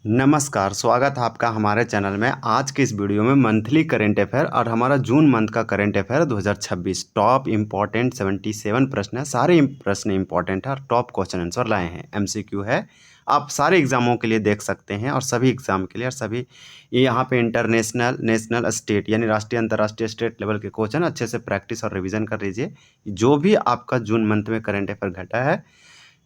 नमस्कार, स्वागत है आपका हमारे चैनल में। आज के इस वीडियो में मंथली करंट अफेयर और हमारा जून मंथ का करंट अफेयर 2026 टॉप इम्पॉर्टेंट 77 प्रश्न है। सारे प्रश्न इम्पॉर्टेंट है और टॉप क्वेश्चन आंसर लाए हैं। एमसीक्यू है, आप सारे एग्जामों के लिए देख सकते हैं और सभी एग्जाम के लिए और सभी ये यहाँ पे इंटरनेशनल, नेशनल, स्टेट यानी राष्ट्रीय, अंतर्राष्ट्रीय, स्टेट लेवल के क्वेश्चन अच्छे से प्रैक्टिस और रिविजन कर लीजिए। जो भी आपका जून मंथ में करंट अफेयर घटा है,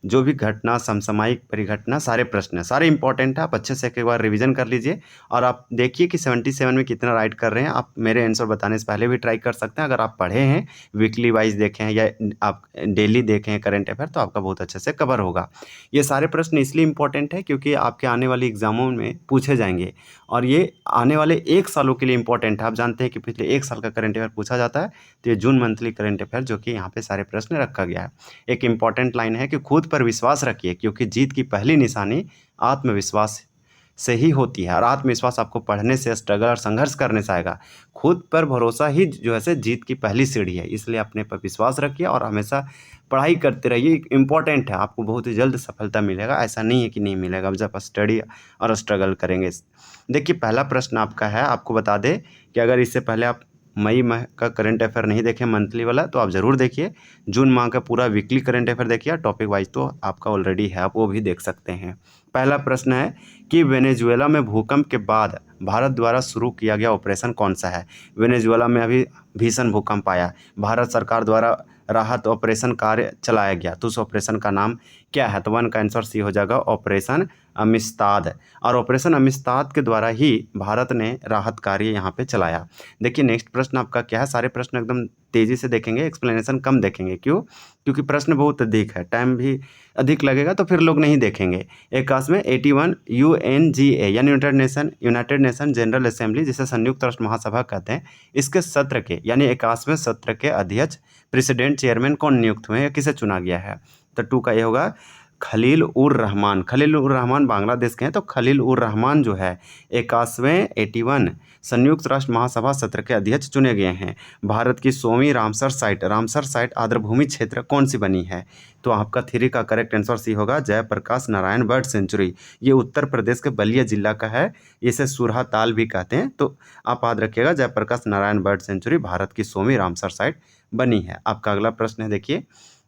जो भी घटना, समसामयिक परिघटना, सारे प्रश्न हैं, सारे इंपॉर्टेंट है। आप अच्छे से एक बार रिवीजन कर लीजिए और आप देखिए कि 77 में कितना राइट कर रहे हैं। आप मेरे आंसर बताने से पहले भी ट्राई कर सकते हैं। अगर आप पढ़े हैं, वीकली वाइज देखे हैं या आप डेली देखे हैं करंट अफेयर, तो आपका बहुत अच्छे से कवर होगा। ये सारे प्रश्न इसलिए इंपॉर्टेंट है क्योंकि आपके आने वाली एग्जामों में पूछे जाएंगे और ये आने वाले 1 सालों के लिए इंपॉर्टेंट है। आप जानते हैं कि पिछले 1 साल का करंट अफेयर पूछा जाता है, तो ये जून मंथली करंट अफेयर जो कि यहाँ पे सारे प्रश्न रखा गया है। एक इंपॉर्टेंट लाइन है कि खुद पर विश्वास रखिए क्योंकि जीत की पहली निशानी आत्मविश्वास से ही होती है और आत्मविश्वास आपको पढ़ने से, स्ट्रगल और संघर्ष करने से आएगा। खुद पर भरोसा ही जो है से जीत की पहली सीढ़ी है, इसलिए अपने पर विश्वास रखिए और हमेशा पढ़ाई करते रहिए। इंपॉर्टेंट है, आपको बहुत ही जल्द सफलता मिलेगा। ऐसा नहीं है कि नहीं मिलेगा जब आप स्टडी और स्ट्रगल करेंगे। देखिए, पहला प्रश्न आपका है, आपको बता दें कि अगर इससे पहले आप मई माह का करंट अफेयर नहीं देखें मंथली वाला, तो आप ज़रूर देखिए। जून माह का पूरा वीकली करंट अफेयर देखिए, टॉपिक वाइज तो आपका ऑलरेडी है, आप वो भी देख सकते हैं। पहला प्रश्न है कि वेनेजुएला में भूकंप के बाद भारत द्वारा शुरू किया गया ऑपरेशन कौन सा है। वेनेजुएला में अभी भीषण भूकंप आया, भारत सरकार द्वारा राहत ऑपरेशन कार्य चलाया गया, तो उस ऑपरेशन का नाम क्या है। तो 1 का आंसर सी हो जाएगा, ऑपरेशन अमिस्ताद। और ऑपरेशन अमिस्ताद के द्वारा ही भारत ने राहत कार्य यहाँ पे चलाया। देखिए, नेक्स्ट प्रश्न आपका क्या है। सारे प्रश्न एकदम तेज़ी से देखेंगे, एक्सप्लेनेशन कम देखेंगे। क्यों? क्योंकि प्रश्न बहुत अधिक है, टाइम भी अधिक लगेगा, तो फिर लोग नहीं देखेंगे। 81 81 UNGA यानी यूनाइटेड नेशन जनरल असेंबली, जिसे संयुक्त राष्ट्र महासभा कहते हैं, इसके सत्र के यानी 81वें सत्र के अध्यक्ष, प्रेसिडेंट, चेयरमैन कौन नियुक्त हुए हैं या किसे चुना गया है। तो 2 का ये होगा, खलील उर रहमान। खलील उर रहमान बांग्लादेश के हैं, तो खलील उर रहमान जो है 81वें 81 संयुक्त राष्ट्र महासभा सत्र के अध्यक्ष चुने गए हैं। भारत की 100वीं रामसर साइट आर्द्रभूमि क्षेत्र कौन सी बनी है। तो आपका 3 का करेक्ट आंसर सी होगा, जयप्रकाश नारायण बर्ड सेंचुरी। ये उत्तर प्रदेश के बलिया जिला का है, इसे सुरहा ताल भी कहते हैं। तो आप याद रखिएगा, जयप्रकाश नारायण बर्ड सेंचुरी भारत की 100वीं रामसर साइट बनी है। आपका अगला प्रश्न है, देखिए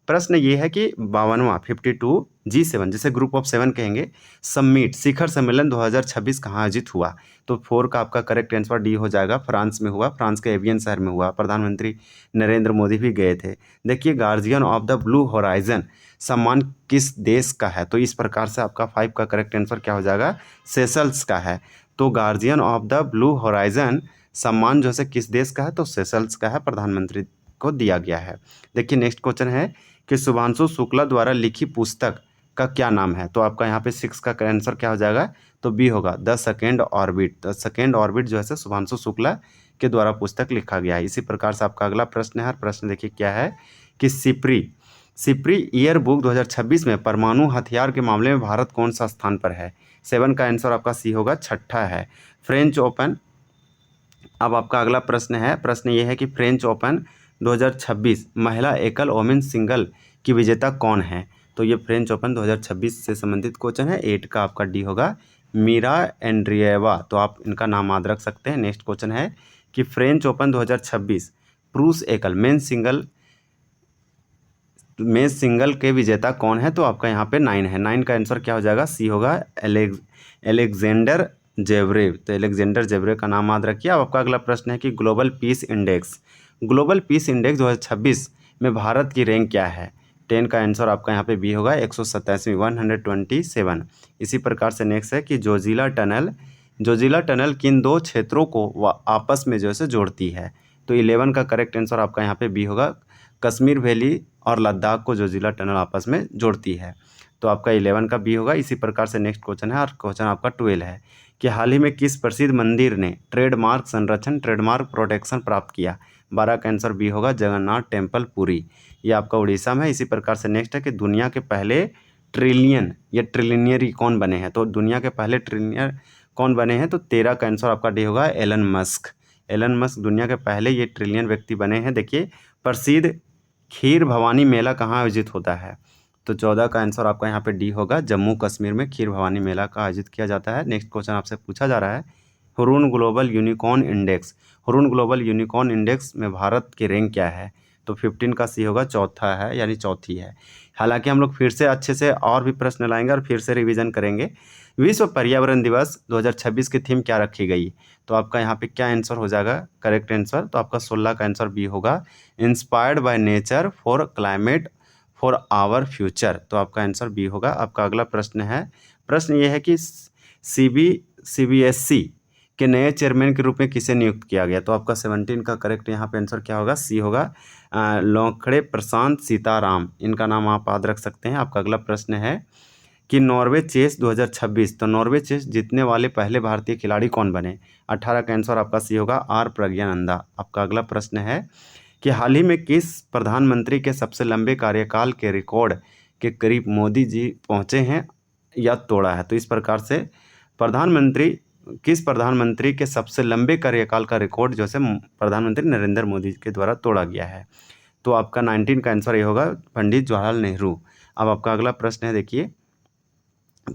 प्रश्न ये है कि 52वां 52 G7 जिसे ग्रुप ऑफ 7 कहेंगे, समिट शिखर सम्मेलन 2026 कहाँ आयोजित हुआ। तो 4 का आपका करेक्ट आंसर डी हो जाएगा, फ्रांस में हुआ, फ्रांस के एवियन शहर में हुआ। प्रधानमंत्री नरेंद्र मोदी भी गए थे। देखिए, guardian of the blue horizon सम्मान किस देश का है। तो इस प्रकार से आपका 5 का करेक्ट आंसर क्या हो जाएगा, सेशल्स का है। तो guardian of the blue horizon सम्मान जो है किस देश का है, तो सेशल्स का है, प्रधानमंत्री को दिया गया है। देखिए, नेक्स्ट क्वेश्चन है कि शुभांशु शुक्ला द्वारा लिखी पुस्तक का क्या नाम है। तो आपका यहाँ पे 6 का आंसर क्या हो जाएगा, तो बी होगा, the second orbit. The second orbit जो है शुभांशु शुक्ला के द्वारा पुस्तक लिखा गया है। इसी प्रकार से आपका अगला प्रश्न है, प्रश्न देखिए क्या है कि सिप्री ईयर बुक 2026 में परमाणु हथियार के मामले में भारत कौन सा स्थान पर है। 7 का आंसर आपका सी होगा, छठा है। फ्रेंच ओपन, अब आपका अगला प्रश्न है, प्रश्न ये है कि फ्रेंच ओपन 2026 महिला एकल ओमेन सिंगल की विजेता कौन है। तो ये फ्रेंच ओपन 2026 से संबंधित क्वेश्चन है। 8 का आपका डी होगा, मीरा एंड्रिएवा। तो आप इनका नाम याद रख सकते हैं। नेक्स्ट क्वेश्चन है कि फ्रेंच ओपन 2026 पुरुष एकल मेंस सिंगल के विजेता कौन है। तो आपका यहाँ पे 9 है। 9 का आंसर क्या हो जाएगा, सी होगा, एलेक्जेंडर जेवरेव। तो एलेक्जेंडर जेवरेव का नाम याद रखिए। अब आपका अगला प्रश्न है कि ग्लोबल पीस इंडेक्स 2026 में भारत की रैंक क्या है। 10 का आंसर आपका यहाँ पे बी होगा, 127, 127। इसी प्रकार से नेक्स्ट है कि जोजिला टनल किन 2 क्षेत्रों को आपस में जो है जोड़ती है। तो 11 का करेक्ट आंसर आपका यहाँ पे बी होगा, कश्मीर वैली और लद्दाख को जोजिला टनल आपस में जोड़ती है। तो आपका 11 का बी होगा। इसी प्रकार से नेक्स्ट क्वेश्चन है, और क्वेश्चन आपका 12 है कि हाल ही में किस प्रसिद्ध मंदिर ने ट्रेडमार्क संरक्षण, ट्रेडमार्क प्रोटेक्शन प्राप्त किया। 12 का आंसर बी होगा, जगन्नाथ टेम्पल पुरी। ये आपका उड़ीसा में है। इसी प्रकार से नेक्स्ट है कि दुनिया के पहले ट्रिलियन या ट्रिलियनरी कौन बने हैं। तो दुनिया के पहले ट्रिलियनर कौन बने हैं। तो 13 का आंसर आपका डी होगा, एलन मस्क दुनिया के पहले ये ट्रिलियन व्यक्ति बने हैं। देखिए, प्रसिद्ध खीर भवानी मेला कहाँ आयोजित होता है। तो 14 का आंसर आपका यहाँ पे डी होगा। जम्मू कश्मीर में खीर भवानी मेला का आयोजित किया जाता है। नेक्स्ट क्वेश्चन आपसे पूछा जा रहा है, Hurun global unicorn index, Hurun global unicorn index में भारत की रैंक क्या है? तो 15 का सी होगा, चौथा है यानी चौथी है। हालांकि हम लोग फिर से अच्छे से और भी प्रश्न लाएंगे और फिर से रिवीजन करेंगे। विश्व पर्यावरण दिवस 2026 की थीम क्या रखी गई? तो आपका यहाँ पे क्या आंसर हो जाएगा करेक्ट आंसर? तो आपका 16 का आंसर बी होगा, inspired by nature for climate for our future. तो आपका आंसर बी होगा। आपका अगला प्रश्न है, प्रश्न ये है कि सीबीएसई के नए चेयरमैन के रूप में किसे नियुक्त किया गया? तो आपका 17 का करेक्ट यहाँ पे आंसर क्या होगा? सी होगा, लोखड़े प्रशांत सीताराम, इनका नाम आप याद रख सकते हैं। आपका अगला प्रश्न है कि नॉर्वे चेस 2026, तो नॉर्वे चेस जीतने वाले पहले भारतीय खिलाड़ी कौन बने? 18 का आंसर आपका सी होगा, आर प्रज्ञानंदा। आपका अगला प्रश्न है कि हाल ही में किस प्रधानमंत्री के सबसे लंबे कार्यकाल के रिकॉर्ड के करीब मोदी जी पहुंचे हैं या तोड़ा है? तो इस प्रकार से किस प्रधानमंत्री के सबसे लंबे कार्यकाल का रिकॉर्ड जो है प्रधानमंत्री नरेंद्र मोदी के द्वारा तोड़ा गया है? तो आपका 19 का आंसर ये होगा, पंडित जवाहरलाल नेहरू। अब आपका अगला प्रश्न है, देखिए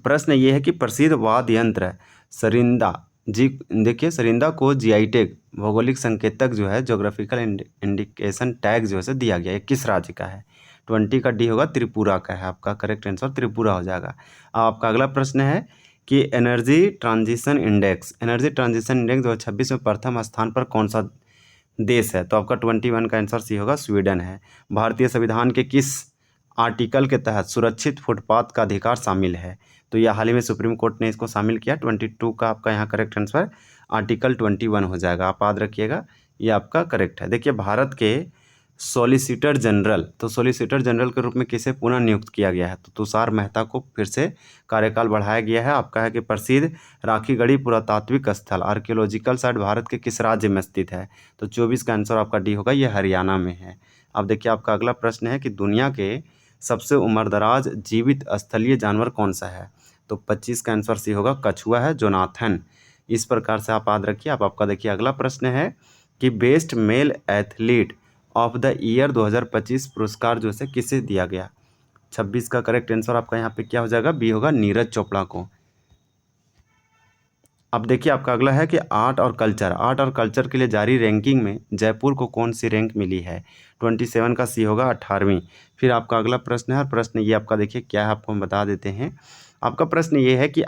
प्रश्न ये है कि प्रसिद्ध वाद्य यंत्र सरिंदा जी, देखिए सरिंदा को जीआई टैग भौगोलिक संकेतक जो है जोग्राफिकल इंडिकेशन टैग जो है दिया गया है, किस राज्य का है? 20 का डी होगा, त्रिपुरा का है। आपका करेक्ट आंसर त्रिपुरा हो जाएगा। अब आपका अगला प्रश्न है कि एनर्जी ट्रांजिशन इंडेक्स 2026 में प्रथम स्थान पर कौन सा देश है? तो आपका 21 का आंसर सी होगा, स्वीडन है। भारतीय संविधान के किस आर्टिकल के तहत सुरक्षित फुटपाथ का अधिकार शामिल है? तो यह हाल ही में सुप्रीम कोर्ट ने इसको शामिल किया। 22 का आपका यहाँ करेक्ट आंसर आर्टिकल 21 हो जाएगा। आप याद रखिएगा, ये आपका करेक्ट है। देखिए भारत के सॉलिसिटर जनरल, तो सॉलिसिटर जनरल के रूप में किसे पुनः नियुक्त किया गया है? तो तुषार मेहता को फिर से कार्यकाल बढ़ाया गया है। आपका है कि प्रसिद्ध राखीगढ़ी पुरातात्विक स्थल आर्कियोलॉजिकल साइट भारत के किस राज्य में स्थित है? तो 24 का आंसर आपका डी होगा, ये हरियाणा में है। अब देखिए आपका अगला प्रश्न है कि दुनिया के सबसे उम्रदराज जीवित स्थलीय जानवर कौन सा है? तो 25 का आंसर सी होगा, कछुआ है, जोनाथन। इस प्रकार से आप याद रखिए। आप आपका देखिए अगला प्रश्न है कि best male athlete of the year 2025 पुरस्कार जो है किसे दिया गया? 26 का करेक्ट आंसर आपका यहाँ पे क्या हो जाएगा? बी होगा, नीरज चोपड़ा को। अब देखिए आपका अगला है कि आर्ट और कल्चर के लिए जारी रैंकिंग में जयपुर को कौन सी रैंक मिली है? 27 का सी होगा, 18वीं। फिर आपका अगला प्रश्न है, प्रश्न ये आपका देखिए क्या है, आपको हम बता देते हैं। आपका प्रश्न ये है कि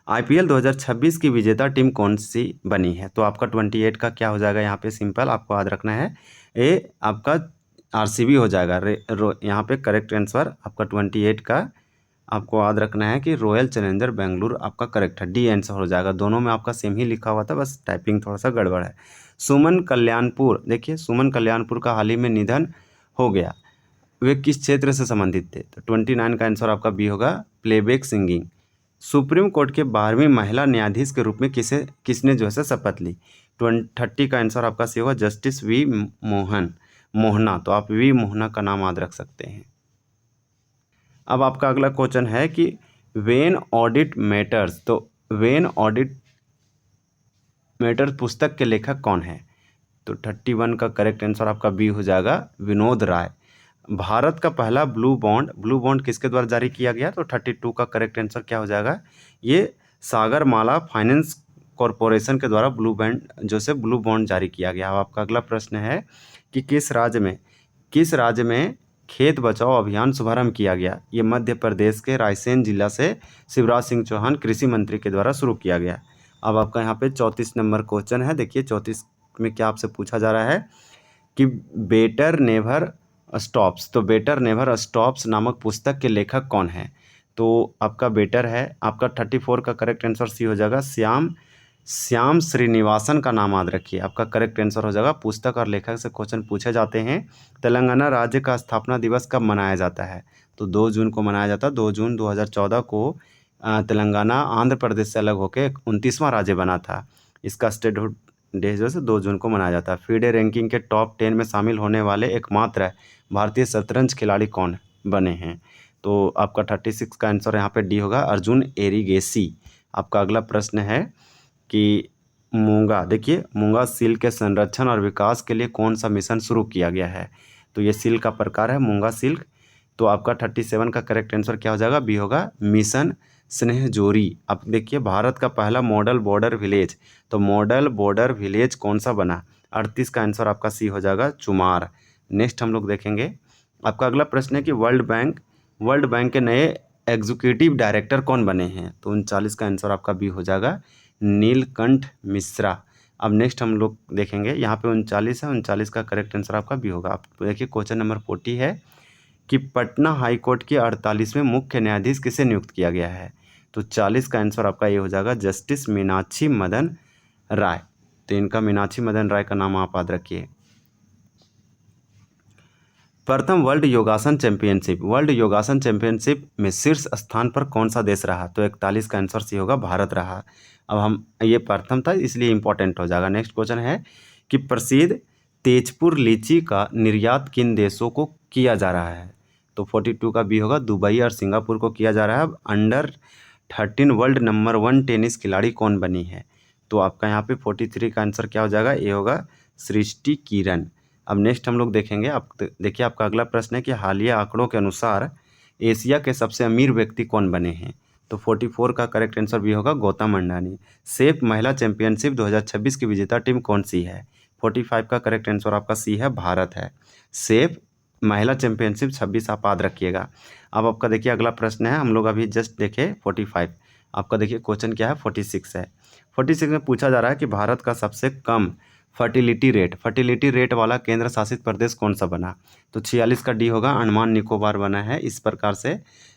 आईपीएल 2026 की विजेता टीम कौन सी बनी है? तो आपका 28 का क्या हो जाएगा? यहाँ पे सिंपल आपको याद रखना है, ये आपका आरसीबी हो जाएगा। यहाँ पे करेक्ट आंसर आपका 28 का आपको याद रखना है कि रॉयल चैलेंजर बेंगलुरु आपका करेक्ट है, डी आंसर हो जाएगा। दोनों में आपका सेम ही लिखा हुआ था, बस टाइपिंग थोड़ा सा गड़बड़ है। सुमन कल्याणपुर, देखिए सुमन कल्याणपुर का हाल ही में निधन हो गया, वे किस क्षेत्र से संबंधित थे? तो 29 का आंसर आपका बी होगा, प्लेबैक सिंगिंग। सुप्रीम कोर्ट के 12वीं महिला न्यायाधीश के रूप में किसने जो है शपथ ली? 30 का आंसर आपका सी होगा, जस्टिस वी मोहना। तो आप वी मोहना का नाम याद रख सकते हैं। अब आपका अगला क्वेश्चन है कि व्हेन ऑडिट मैटर्स, तो व्हेन ऑडिट मैटर्स पुस्तक के लेखक कौन है? तो 31 का करेक्ट आंसर आपका बी हो जाएगा, विनोद राय। भारत का पहला ब्लू बॉन्ड किसके द्वारा जारी किया गया? तो 32 का करेक्ट आंसर क्या हो जाएगा? ये सागरमाला फाइनेंस कॉरपोरेशन के द्वारा ब्लू बॉन्ड जारी किया गया। अब आपका अगला प्रश्न है कि किस राज्य में खेत बचाओ अभियान शुभारंभ किया गया? ये मध्य प्रदेश के रायसेन जिला से शिवराज सिंह चौहान कृषि मंत्री के द्वारा शुरू किया गया। अब आपका यहाँ पे 34 नंबर क्वेश्चन है। देखिए 34 में क्या आपसे पूछा जा रहा है कि बेटर नेवर स्टॉप्स, तो बेटर नेवर स्टॉप्स नामक पुस्तक के लेखक कौन है? तो आपका बेटर है, आपका 34 का करेक्ट आंसर सी हो जाएगा, श्याम श्रीनिवासन का नाम याद रखिए। आपका करेक्ट आंसर हो जाएगा। पुस्तक और लेखक से क्वेश्चन पूछे जाते हैं। तेलंगाना राज्य का स्थापना दिवस कब मनाया जाता है? तो 2 जून को मनाया जाता है। 2 जून 2014 को तेलंगाना आंध्र प्रदेश से अलग होकर 29वां राज्य बना था। इसका स्टेटहुड डे जो है 2 जून को मनाया जाता है। फीडे रैंकिंग के टॉप 10 में शामिल होने वाले एकमात्र भारतीय शतरंज खिलाड़ी कौन बने हैं? तो आपका 36 का आंसर यहाँ पे डी होगा, अर्जुन एरिगेसी। आपका अगला प्रश्न है कि देखिए मूंगा सील के संरक्षण और विकास के लिए कौन सा मिशन शुरू किया गया है? तो ये सील का प्रकार है मूंगा सिल्क। तो आपका 37 का करेक्ट आंसर क्या हो जाएगा, बी होगा मिशन स्नेहजोरी। अब देखिए भारत का पहला मॉडल बॉर्डर विलेज, तो मॉडल बॉर्डर विलेज कौन सा बना, 38 का आंसर आपका सी हो जाएगा चुमार। नेक्स्ट हम लोग देखेंगे, आपका अगला प्रश्न है कि वर्ल्ड बैंक के नए एग्जीक्यूटिव डायरेक्टर कौन बने हैं, तो 39 का आंसर आपका बी हो जाएगा नीलकंठ मिश्रा। अब नेक्स्ट हम लोग देखेंगे, यहाँ पे 39 है, 39 का करेक्ट आंसर आपका बी होगा। आप देखिए क्वेश्चन नंबर 40 है कि पटना हाई कोर्ट के 48वें मुख्य न्यायाधीश किसे नियुक्त किया गया है, तो 40 का आंसर आपका ये हो जाएगा जस्टिस मीनाक्षी मदन राय। तो इनका मीनाक्षी मदन राय का नाम आप याद रखिए। प्रथम वर्ल्ड योगासन चैंपियनशिप में शीर्ष स्थान पर कौन सा देश रहा, तो 41 का आंसर सी होगा भारत रहा। अब हम ये प्रथम था इसलिए इंपॉर्टेंट हो जाएगा। नेक्स्ट क्वेश्चन है कि प्रसिद्ध तेजपुर लीची का निर्यात किन देशों को किया जा रहा है, तो 42 का बी होगा दुबई और सिंगापुर को किया जा रहा है। अब अंडर 13 वर्ल्ड नंबर 1 टेनिस खिलाड़ी कौन बनी है, तो आपका यहाँ पे 43 का आंसर क्या हो जाएगा, ये होगा सृष्टि किरण। अब नेक्स्ट हम लोग देखेंगे, आप देखिए आपका अगला प्रश्न है कि हालिया आंकड़ों के अनुसार एशिया के सबसे अमीर व्यक्ति कौन बने हैं, तो 44 का करेक्ट आंसर भी होगा गौतम अंडानी। सेफ महिला चैंपियनशिप 2026 की विजेता टीम कौन सी है, 45 का करेक्ट आंसर आपका सी है भारत है। सेफ महिला चैंपियनशिप 26 आप याद रखिएगा। अब आपका देखिए अगला प्रश्न है, हम लोग अभी जस्ट देखे 45, आपका देखिए क्वेश्चन क्या है 46 है। 46 में पूछा जा रहा है कि भारत का सबसे कम फर्टिलिटी रेट वाला केंद्र शासित प्रदेश कौन सा बना, तो 46 का डी होगा अंडमान निकोबार बना है। इस प्रकार से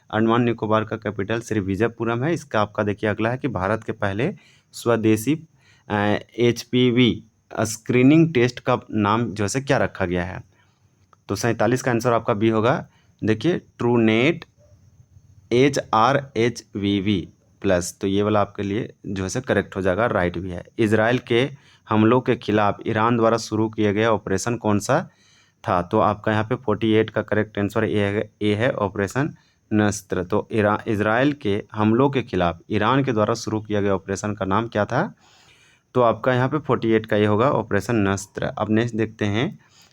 अंडमान निकोबार का कैपिटल श्रीविजयपुरम है। इसका आपका देखिए अगला है कि भारत के पहले स्वदेशी HPV स्क्रीनिंग टेस्ट का नाम जो है क्या रखा गया है, तो 47 का आंसर आपका बी होगा। देखिए ट्रूनेट HRHVV प्लस, तो ये वाला आपके लिए जो है करेक्ट हो जाएगा, राइट भी है। इजराइल के हमलों के खिलाफ ईरान द्वारा शुरू किया गया ऑपरेशन कौन सा था, तो आपका यहाँ पे 48 का करेक्ट आंसर ए है ऑपरेशन नस्त्र। तो इजराइल के हमलों के खिलाफ ईरान के द्वारा शुरू किया गया ऑपरेशन का नाम क्या था, तो आपका यहाँ पे 48 का ये होगा ऑपरेशन नस्त्र। अब नेक्स्ट देखते हैं,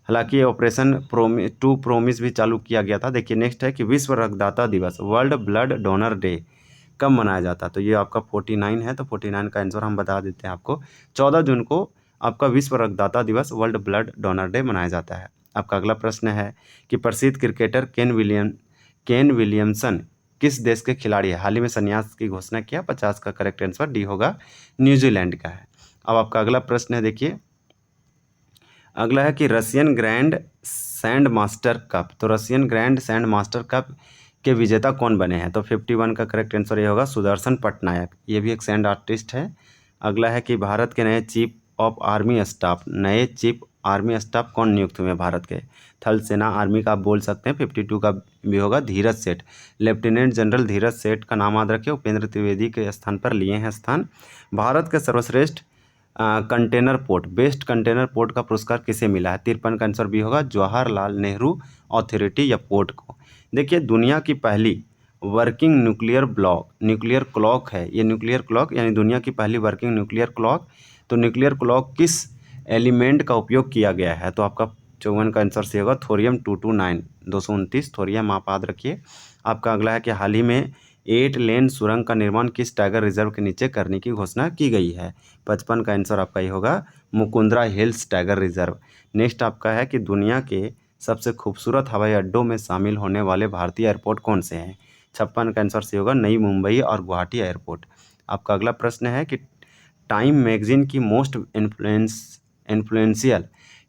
हालांकि ये ऑपरेशन प्रोमिस भी चालू किया गया था। देखिए नेक्स्ट है कि विश्व रक्तदाता दिवस वर्ल्ड ब्लड डोनर डे कब मनाया जाता है, तो ये आपका 49 है। तो 49 का आंसर हम बता देते हैं आपको, 14 जून को आपका विश्व रक्तदाता दिवस वर्ल्ड ब्लड डोनर डे मनाया जाता है। आपका अगला प्रश्न है कि प्रसिद्ध क्रिकेटर केन विलियमसन किस देश के खिलाड़ी है, हाल ही में संन्यास की घोषणा किया, 50 का करेक्ट आंसर डी होगा न्यूजीलैंड का है। अब आपका अगला प्रश्न है, देखिए अगला है कि Russian grand sand master cup, तो Russian grand sand master cup के विजेता कौन बने हैं, तो 51 का करेक्ट आंसर ये होगा सुदर्शन पटनायक, ये भी एक सैंड आर्टिस्ट है। अगला है कि भारत के नए चीफ आर्मी स्टाफ कौन नियुक्त हुए हैं भारत के, थल सेना आर्मी का आप बोल सकते हैं। 52 का भी होगा धीरज सेठ, लेफ्टिनेंट जनरल धीरज सेठ का नाम याद रखिए, उपेंद्र त्रिवेदी के स्थान पर लिए हैं स्थान। भारत के सर्वश्रेष्ठ container port best container port का पुरस्कार किसे मिला है, 53 का आंसर भी होगा जवाहरलाल नेहरू अथॉरिटी या पोर्ट को। देखिए दुनिया की पहली वर्किंग न्यूक्लियर क्लॉक है, ये न्यूक्लियर क्लॉक यानी दुनिया की पहली वर्किंग न्यूक्लियर क्लॉक। तो न्यूक्लियर क्लॉक किस एलिमेंट का उपयोग किया गया है, तो आपका 54 का आंसर से होगा थोरियम 229 थोरियम आप याद रखिए। आपका अगला है कि हाल ही में 8 लेन सुरंग का निर्माण किस टाइगर रिजर्व के नीचे करने की घोषणा की गई है, 55 का आंसर आपका ये होगा Mukundra hills tiger reserve. Next आपका है कि दुनिया के सबसे खूबसूरत हवाई अड्डों में शामिल होने वाले भारतीय एयरपोर्ट कौन से हैं, 56 का आंसर से होगा नई मुंबई और गुवाहाटी एयरपोर्ट। आपका अगला प्रश्न है कि टाइम मैगजीन की मोस्ट इन्फ्लुएंशियल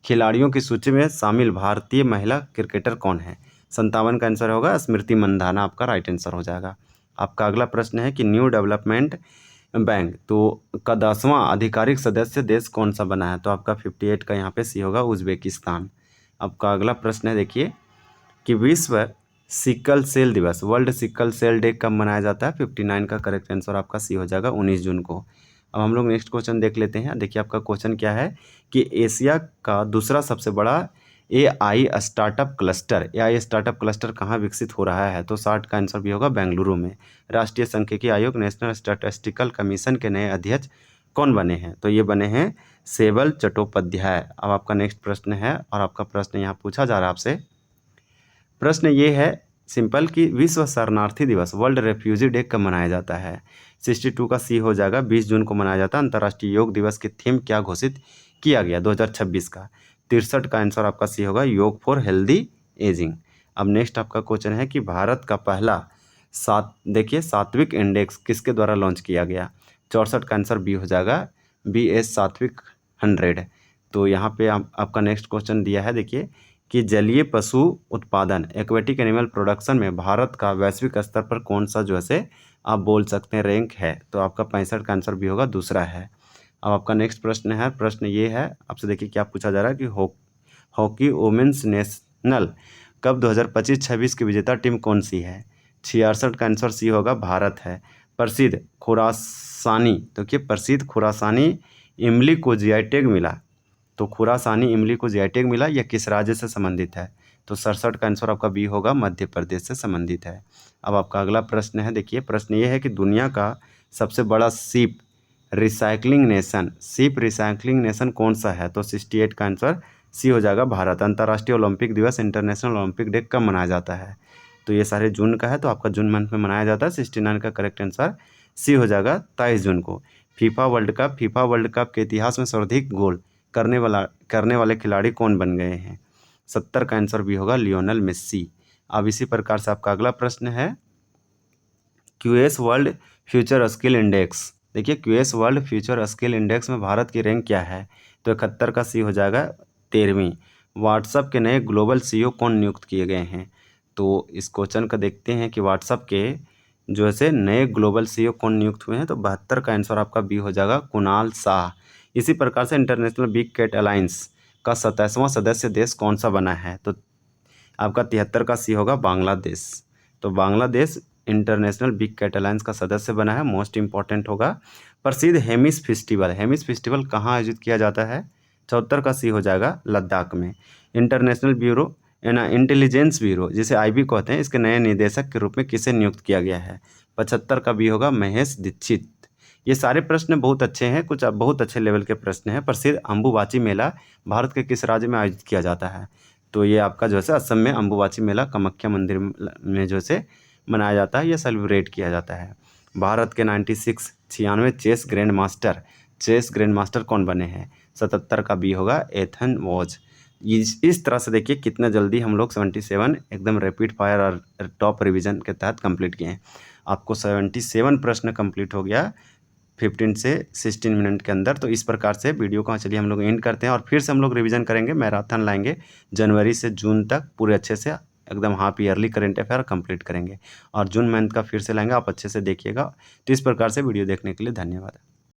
खिलाड़ियों की सूची में शामिल भारतीय महिला क्रिकेटर कौन है, 57 का आंसर होगा स्मृति मंधाना, आपका राइट आंसर हो जाएगा। आपका अगला प्रश्न है कि न्यू डेवलपमेंट बैंक तो का 10वां आधिकारिक सदस्य देश कौन सा बना है, तो आपका 58 का यहाँ पे सी होगा उज्बेकिस्तान। आपका अगला प्रश्न है, देखिए कि विश्व सिकल सेल दिवस वर्ल्ड सिकल सेल डे कब मनाया जाता है, 59 का करेक्ट आंसर आपका सी हो जाएगा 19 जून को। अब हम लोग नेक्स्ट क्वेश्चन देख लेते हैं। देखिए आपका क्वेश्चन क्या है कि एशिया का दूसरा सबसे बड़ा AI स्टार्टअप क्लस्टर कहाँ विकसित हो रहा है, तो 60 का आंसर भी होगा बेंगलुरु में। राष्ट्रीय सांख्यिकी आयोग नेशनल स्टैटिस्टिकल कमीशन के नए अध्यक्ष कौन बने हैं, तो ये बने हैं सेबल चट्टोपाध्याय। अब आपका नेक्स्ट प्रश्न है और आपका प्रश्न यहाँ पूछा जा रहा है आपसे, प्रश्न ये है सिंपल कि विश्व शरणार्थी दिवस वर्ल्ड रेफ्यूजी डे कब मनाया जाता है। 62 का सी हो जाएगा, 20 जून को मनाया जाता है। अंतर्राष्ट्रीय योग दिवस की थीम क्या घोषित किया गया 2026 का। 63 का आंसर आपका सी होगा, योग फॉर हेल्दी एजिंग। अब नेक्स्ट आपका क्वेश्चन है कि भारत का पहला देखिए सात्विक इंडेक्स किसके द्वारा लॉन्च किया गया। 64 का आंसर बी हो जाएगा, BS सात्विक 100। तो यहाँ पे आपका नेक्स्ट क्वेश्चन दिया है, देखिए कि जलीय पशु उत्पादन एक्वेटिक एनिमल प्रोडक्शन में भारत का वैश्विक स्तर पर कौन सा जो है आप बोल सकते हैं रैंक है। तो आपका 65 का आंसर भी होगा, दूसरा है। अब आपका नेक्स्ट प्रश्न है, प्रश्न ये है आपसे, देखिए क्या पूछा जा रहा है कि हॉकी वुमेन्स नेशनल कप 2025-26 की विजेता टीम कौन सी है। 66 का आंसर सी होगा, भारत है। प्रसिद्ध खुरासानी, देखिए प्रसिद्ध खुरासानी इमली को जीआई टैग मिला, तो खुरासानी इमली को जीआई टैग मिला, यह किस राज्य से संबंधित है। तो 67 का आंसर आपका बी होगा, मध्य प्रदेश से संबंधित है। अब आपका अगला प्रश्न है, देखिए प्रश्न ये है कि दुनिया का सबसे बड़ा शिप रिसाइकलिंग नेशन कौन सा है। तो 68 का आंसर सी हो जाएगा, भारत। अंतर्राष्ट्रीय ओलंपिक दिवस इंटरनेशनल ओलंपिक डे कब मनाया जाता है। तो ये सारे जून का है, तो आपका जून मंथ में मनाया जाता है। 69 का करेक्ट आंसर सी हो जाएगा, 23 जून को। फीफा वर्ल्ड कप के इतिहास में सर्वाधिक गोल करने वाले खिलाड़ी कौन बन गए हैं। 70 का आंसर भी होगा, लियोनेल मेस्सी। अब इसी प्रकार से आपका अगला प्रश्न है, QS world future skill index, देखिए QS world future skill index में भारत की रैंक क्या है। तो 71 का सी हो जाएगा, 13वीं। व्हाट्सएप के नए ग्लोबल CEO कौन नियुक्त किए गए हैं। तो इस क्वेश्चन का देखते हैं कि व्हाट्सएप के जो है नए ग्लोबल CEO कौन नियुक्त हुए हैं। तो 72 का आंसर आपका बी हो जाएगा, कुणाल शाह। इसी प्रकार से इंटरनेशनल बिग कैट अलायंस का 27वां सदस्य देश कौन सा बना है। तो आपका 73 का सी होगा, बांग्लादेश। तो Bangladesh International Big Cat Alliance का सदस्य बना है, मोस्ट इंपॉर्टेंट होगा। प्रसिद्ध हेमिस फेस्टिवल कहाँ आयोजित किया जाता है। 74 का सी हो जाएगा, लद्दाख में। इंटरनेशनल ब्यूरो इंटेलिजेंस ब्यूरो जिसे IB कहते हैं, इसके नए निदेशक के रूप में किसे नियुक्त किया गया है। 75 का बी होगा, महेश दीक्षित। ये सारे प्रश्न बहुत अच्छे हैं, कुछ बहुत अच्छे लेवल के प्रश्न हैं। प्रसिद्ध अम्बुबाची मेला भारत के किस राज्य में आयोजित किया जाता है। तो ये आपका जो है असम में अम्बुबाची मेला कामाख्या मंदिर में जो है मनाया जाता है, यह सेलिब्रेट किया जाता है। भारत के 96 चेस ग्रैंड मास्टर कौन बने हैं। 77 का बी होगा, एथन वॉज। इस तरह से देखिए कितना जल्दी हम लोग 77 एकदम रैपिड फायर और टॉप रिवीजन के तहत कंप्लीट किए हैं। आपको 77 प्रश्न कंप्लीट हो गया 15 से 16 मिनट के अंदर। तो इस प्रकार से वीडियो को चलिए हम लोग एंड करते हैं, और फिर से हम लोग रिवीजन करेंगे, मैराथन लाएंगे जनवरी से जून तक पूरे अच्छे से एकदम half yearly current affair complete करेंगे, और जून मंथ का फिर से लाएंगे, आप अच्छे से देखिएगा। तो इस प्रकार से वीडियो देखने के लिए धन्यवाद।